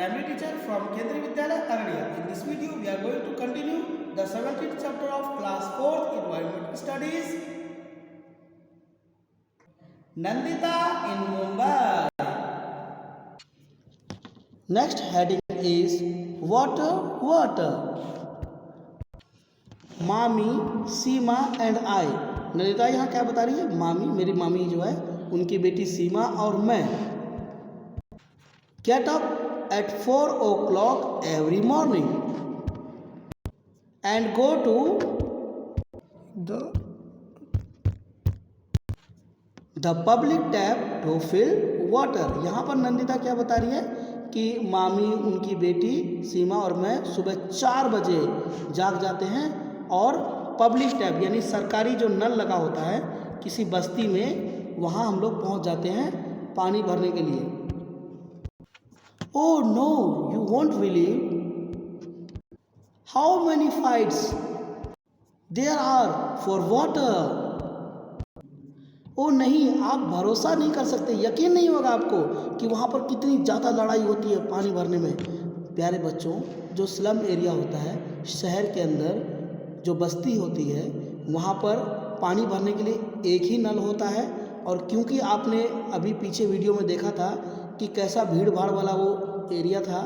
primary teacher from Kendriya Vidyalaya, Araria. In this video, we are going to continue the 17th chapter of class 4th Environmental Studies, Nandita in Mumbai. Next heading is water, water. मामी, सीमा and I. Nandita यहाँ क्या बता रही है? मामी, मेरी मामी जो है उनकी बेटी सीमा और मैं get up at 4 o'clock every morning and go to the public tap to fill water. यहाँ पर नंदिता क्या बता रही है कि मामी, उनकी बेटी सीमा और मैं सुबह 4 बजे जाग जाते हैं और पब्लिक टैप यानी सरकारी जो नल लगा होता है किसी बस्ती में, वहाँ हम लोग पहुँच जाते हैं पानी भरने के लिए. Oh no, you won't believe how many fights there are for water. ओ नहीं, आप भरोसा नहीं कर सकते, यकीन नहीं होगा आपको कि वहाँ पर कितनी ज़्यादा लड़ाई होती है पानी भरने में. प्यारे बच्चों, जो स्लम एरिया होता है, शहर के अंदर जो बस्ती होती है, वहाँ पर पानी भरने के लिए एक ही नल होता है. और क्योंकि आपने अभी पीछे वीडियो में देखा था कि कैसा भीड़ भाड़ वाला वो एरिया था,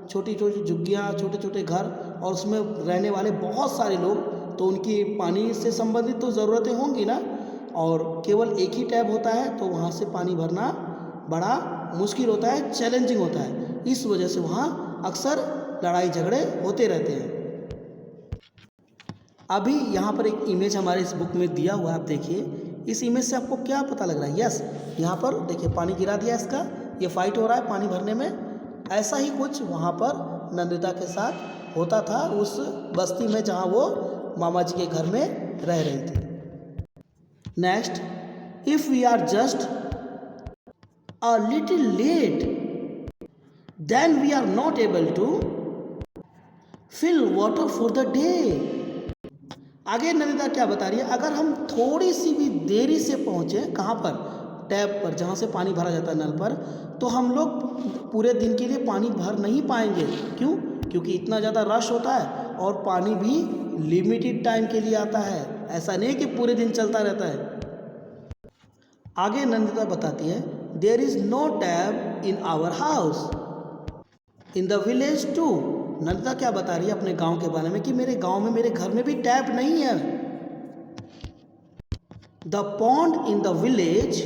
छोटी छोटी झुग्गियाँ, छोटे छोटे घर और उसमें रहने वाले बहुत सारे लोग, तो उनकी पानी से संबंधित तो ज़रूरतें होंगी ना. और केवल एक ही टैप होता है तो वहाँ से पानी भरना बड़ा मुश्किल होता है, चैलेंजिंग होता है. इस वजह से वहाँ अक्सर लड़ाई झगड़े होते रहते हैं. अभी यहाँ पर एक इमेज हमारे इस बुक में दिया हुआ है, आप देखिए. इस इमेज से आपको क्या पता लग रहा है? यस, यहाँ पर देखिए पानी गिरा दिया इसका, ये फाइट हो रहा है पानी भरने में. ऐसा ही कुछ वहाँ पर नंदिता के साथ होता था उस बस्ती में जहाँ वो मामा जी के घर में रह रही थी. Next, if we are just a little late then we are not able to fill water for the day. आगे नंदिता क्या बता रही है? अगर हम थोड़ी सी भी देरी से पहुँचे, कहाँ पर? टैप पर, जहाँ से पानी भरा जाता है नल पर, तो हम लोग पूरे दिन के लिए पानी भर नहीं पाएंगे. क्यों? क्योंकि इतना ज़्यादा रश होता है और पानी भी लिमिटेड टाइम के लिए आता है, ऐसा नहीं कि पूरे दिन चलता रहता है. आगे नंदिता बताती है, there is no tap in our house in the village too. Nandita क्या बता रही है अपने गांव के बारे में कि मेरे गांव में, मेरे घर में भी टैप नहीं है. The pond in the village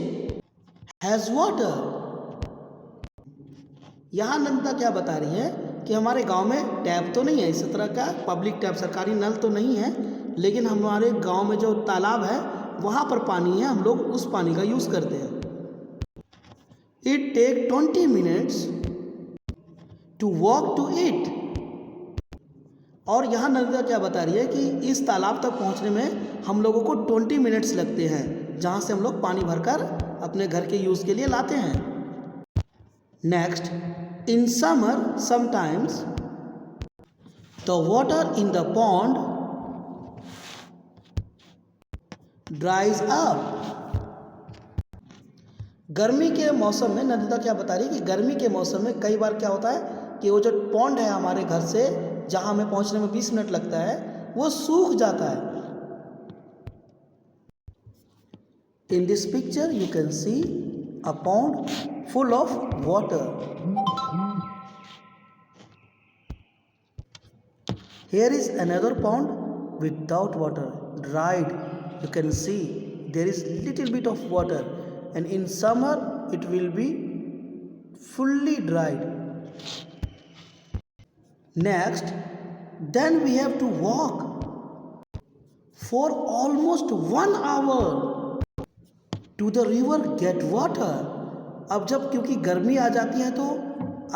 has water. यहाँ नंदिता क्या बता रही है कि हमारे गांव में टैप तो नहीं है, इस तरह का पब्लिक टैप, सरकारी नल तो नहीं है, लेकिन हमारे गांव में जो तालाब है वहाँ पर पानी है, हम लोग उस पानी का यूज़ करते हैं. It take 20 minutes to walk to it. और यहाँ नंदिता क्या बता रही है कि इस तालाब तक पहुँचने में हम लोगों को 20 मिनट्स लगते हैं, जहाँ से हम लोग पानी भरकर अपने घर के यूज़ के लिए लाते हैं. Next, in summer sometimes the water in the pond ड्राइज up. गर्मी के मौसम में नंदिता क्या बता रही है कि गर्मी के मौसम में कई बार क्या होता है कि वो जो पॉन्ड है हमारे घर से जहाँ हमें पहुँचने में 20 मिनट लगता है, वो सूख जाता है. In this picture you can see a pond full of water. Here is another pond without water, dried. You can see there is little bit of water, and in summer it will be fully dried. Next, then we have to walk for almost 1 hour to the river get water. अब जब क्योंकि गर्मी आ जाती है तो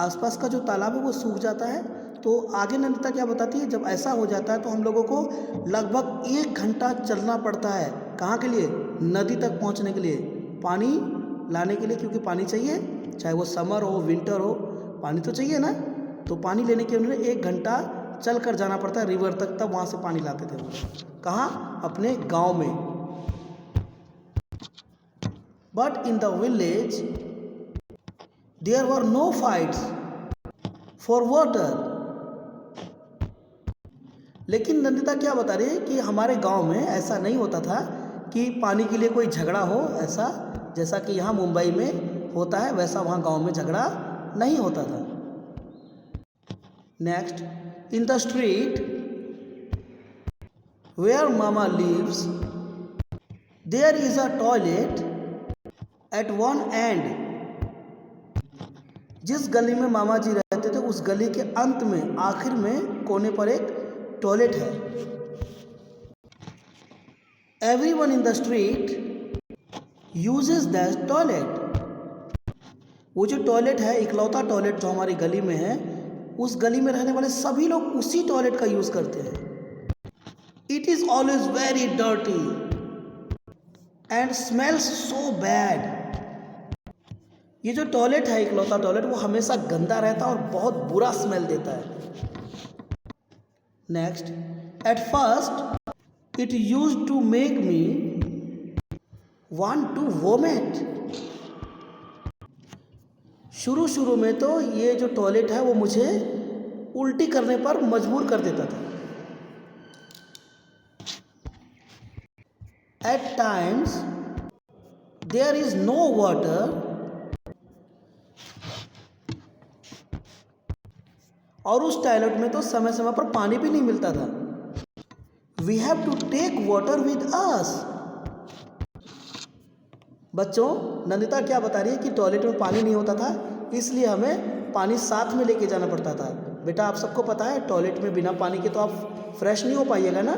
आसपास का जो तालाब है वो सूख जाता है. तो आगे नंदिता क्या बताती है, जब ऐसा हो जाता है तो हम लोगों को लगभग 1 घंटा चलना पड़ता है. कहाँ के लिए? नदी तक पहुँचने के लिए, पानी लाने के लिए. क्योंकि पानी चाहिए, चाहे वो समर हो विंटर हो, पानी तो चाहिए ना. तो पानी लेने के लिए 1 घंटा चल कर जाना पड़ता है रिवर तक, तब वहाँ से पानी लाते थे वो. कहाँ? अपने गाँव में. But in the village there were no fights for water. लेकिन नंदिता क्या बता रही है कि हमारे गांव में ऐसा नहीं होता था कि पानी के लिए कोई झगड़ा हो, ऐसा जैसा कि यहाँ मुंबई में होता है वैसा वहाँ गांव में झगड़ा नहीं होता था। Next, in the street where mama lives there is a toilet at one end. जिस गली में मामा जी रहते थे उस गली के अंत में, आखिर में, कोने पर एक टॉयलेट है। Everyone in the street uses that toilet. वो जो टॉयलेट है, इकलौता टॉयलेट जो हमारी गली में है, उस गली में रहने वाले सभी लोग उसी टॉयलेट का यूज करते हैं। It is always very dirty and smells so bad. ये जो टॉयलेट है, इकलौता टॉयलेट, वो हमेशा गंदा रहता है और बहुत बुरा स्मेल देता है। Next, at first it used to make me want to vomit. शुरू में तो ये जो टॉयलेट है वो मुझे उल्टी करने पर मजबूर कर देता था। At times there is no water, और उस टॉयलेट में तो समय समय पर पानी भी नहीं मिलता था। We have to take water with us. बच्चों, नंदिता क्या बता रही है कि टॉयलेट में पानी नहीं होता था, इसलिए हमें पानी साथ में लेके जाना पड़ता था। बेटा, आप सबको पता है टॉयलेट में बिना पानी के तो आप फ्रेश नहीं हो पाइएगा ना।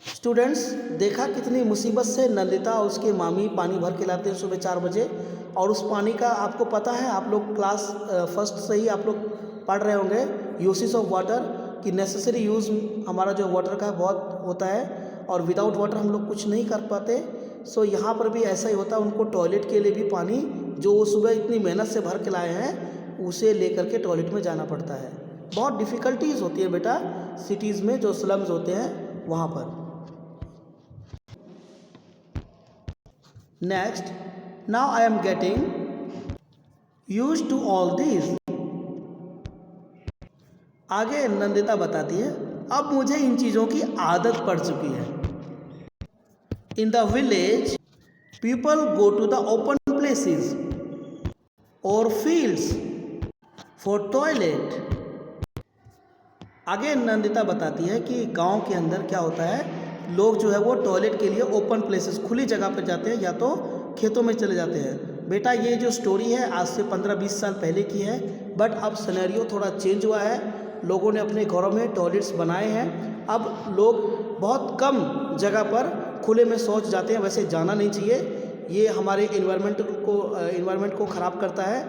स्टूडेंट्स, देखा कितनी मुसीबत से नंदिता और उसके मामी पानी भर के लाते हैं सुबह 4 बजे, और उस पानी का आपको पता है, आप लोग क्लास फर्स्ट से ही आप लोग पढ़ रहे होंगे यूसेस ऑफ वाटर, कि नेसेसरी यूज़ हमारा जो वाटर का बहुत होता है और विदाउट वाटर हम लोग कुछ नहीं कर पाते। सो यहाँ पर भी ऐसा ही होता है, उनको टॉयलेट के लिए भी पानी जो वो सुबह इतनी मेहनत से भर के लाए हैं उसे लेकर के टॉयलेट में जाना पड़ता है। बहुत डिफ़िकल्टीज होती है बेटा सिटीज़ में, जो स्लम्स होते हैं वहाँ पर। Next, now I am getting used to all this. आगे नंदिता बताती है, अब मुझे इन चीज़ों की आदत पड़ चुकी है। In the village people go to the open places और फील्ड्स फॉर टॉयलेट। आगे नंदिता बताती है कि गांव के अंदर क्या होता है, लोग जो है वो टॉयलेट के लिए ओपन प्लेसेस, खुली जगह पर जाते हैं या तो खेतों में चले जाते हैं। बेटा, ये जो स्टोरी है आज से 15-20 साल पहले की है, बट अब सिनेरियो थोड़ा चेंज हुआ है। लोगों ने अपने घरों में टॉयलेट्स बनाए हैं। अब लोग बहुत कम जगह पर खुले में शौच जाते हैं। वैसे जाना नहीं चाहिए, ये हमारे इन्वायरमेंट को ख़राब करता है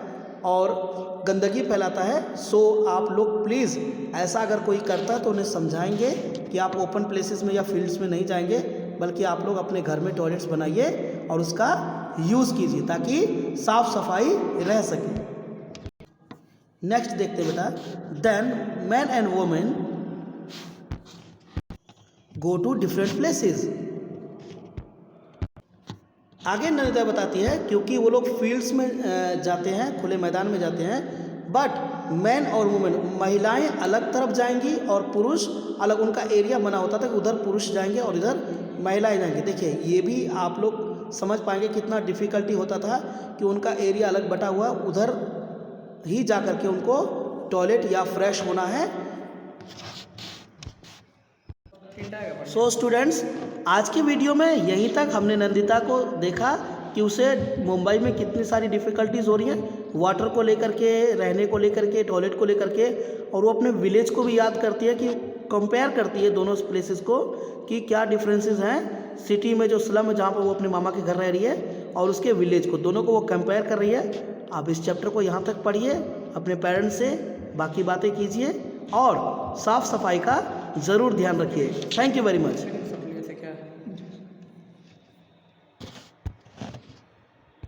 और गंदगी फैलाता है। सो आप लोग प्लीज़, ऐसा अगर कोई करता है तो उन्हें समझाएंगे कि आप ओपन प्लेसेस में या फील्ड्स में नहीं जाएंगे, बल्कि आप लोग अपने घर में टॉयलेट्स बनाइए और उसका यूज़ कीजिए ताकि साफ सफाई रह सके। नेक्स्ट देखते बेटा, then man and women go to different places. आगे नंदिता बताती है क्योंकि वो लोग फील्ड्स में जाते हैं, खुले मैदान में जाते हैं, बट मैन और वुमेन, महिलाएं अलग तरफ जाएंगी और पुरुष अलग, उनका एरिया बना होता था कि उधर पुरुष जाएंगे और इधर महिलाएं जाएंगी। देखिए, ये भी आप लोग समझ पाएंगे कितना डिफ़िकल्टी होता था कि उनका एरिया अलग बटा हुआ, उधर ही जा कर के उनको टॉयलेट या फ्रेश होना है। सो स्टूडेंट्स, आज की वीडियो में यहीं तक हमने नंदिता को देखा कि उसे मुंबई में कितनी सारी डिफ़िकल्टीज़ हो रही हैं, वाटर को लेकर के, रहने को लेकर के, टॉयलेट को लेकर के, और वो अपने विलेज को भी याद करती है कि कंपेयर करती है दोनों प्लेसेस को कि क्या डिफरेंसेस हैं सिटी में जो स्लम है जहाँ पर वो अपने मामा के घर रह रही है और उसके विलेज को, दोनों को वो कंपेयर कर रही है। आप इस चैप्टर को यहाँ तक पढ़िए, अपने पेरेंट्स से बाकी बातें कीजिए और साफ़ सफाई का ज़रूर ध्यान रखिए। Thank you very much.